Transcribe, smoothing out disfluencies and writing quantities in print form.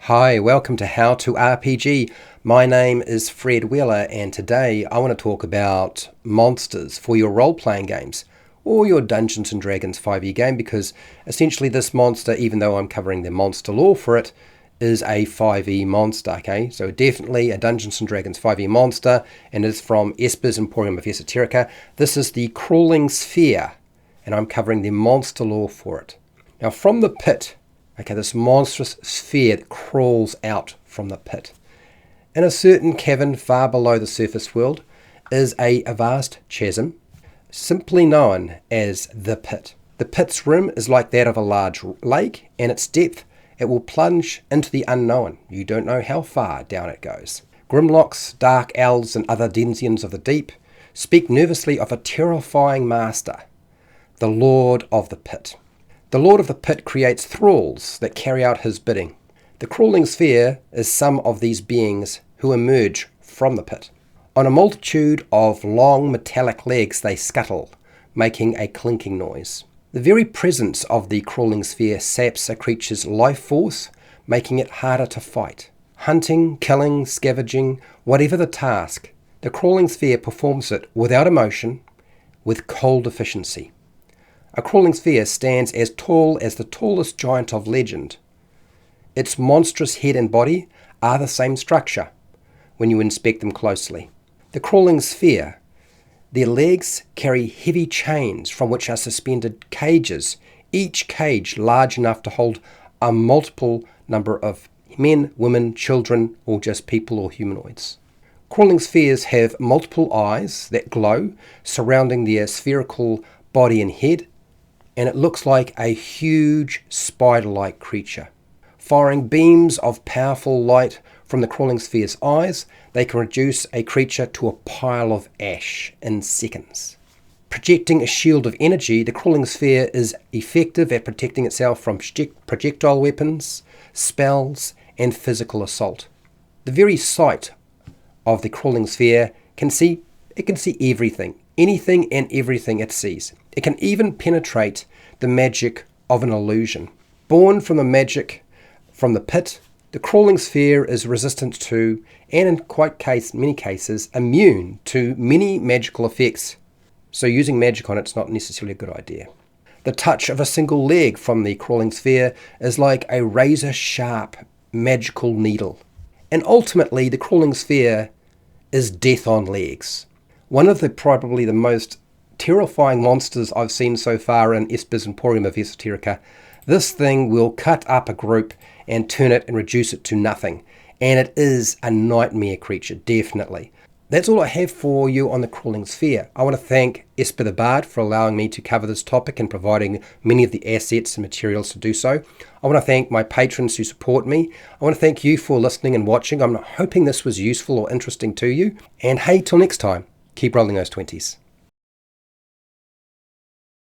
Hi, welcome to How to RPG. My name is Fred Wheeler and today I want to talk about monsters for your role-playing games or your Dungeons & Dragons 5e game, because essentially this monster, even though I'm covering the monster lore for it, is a 5e monster, okay? So definitely a Dungeons & Dragons 5e monster, and it's from Esper's Emporium of Esoterica. This is the Crawling Sphere, and I'm covering the monster lore for it. Now from the pit, okay, this monstrous sphere that crawls out from the pit, in a certain cavern far below the surface world is a vast chasm, simply known as the pit. The pit's rim is like that of a large lake, and its depth, it will plunge into the unknown. You don't know how far down it goes. Grimlocks, dark elves, and other denizens of the deep speak nervously of a terrifying master, the Lord of the Pit. The Lord of the Pit creates thralls that carry out his bidding. The crawling sphere is some of these beings who emerge from the pit. On a multitude of long metallic legs they scuttle, making a clinking noise. The very presence of the crawling sphere saps a creature's life force, making it harder to fight. Hunting, killing, scavenging, whatever the task, the crawling sphere performs it without emotion, with cold efficiency. A crawling sphere stands as tall as the tallest giant of legend. Its monstrous head and body are the same structure when you inspect them closely. The crawling sphere, their legs carry heavy chains from which are suspended cages, each cage large enough to hold a multiple number of men, women, children, or just people or humanoids. Crawling spheres have multiple eyes that glow surrounding their spherical body and head, and it looks like a huge spider-like creature. Firing beams of powerful light from the crawling sphere's eyes, they can reduce a creature to a pile of ash in seconds. Projecting a shield of energy, the crawling sphere is effective at protecting itself from projectile weapons, spells, and physical assault. The very sight of the crawling sphere can see everything, anything and everything it sees. It can even penetrate the magic of an illusion. Born from the magic from the pit, the crawling sphere is resistant to, and in many cases, immune to many magical effects. So using magic on it's not necessarily a good idea. The touch of a single leg from the crawling sphere is like a razor-sharp magical needle. And ultimately, the crawling sphere is death on legs. One of probably the most terrifying monsters I've seen so far in Esper's Emporium of Esoterica. This thing will cut up a group and turn it and reduce it to nothing. And it is a nightmare creature, definitely. That's all I have for you on the crawling sphere. I want to thank Esper the Bard for allowing me to cover this topic and providing many of the assets and materials to do so. I want to thank my patrons who support me. I want to thank you for listening and watching. I'm hoping this was useful or interesting to you. And hey, till next time, keep rolling those 20s.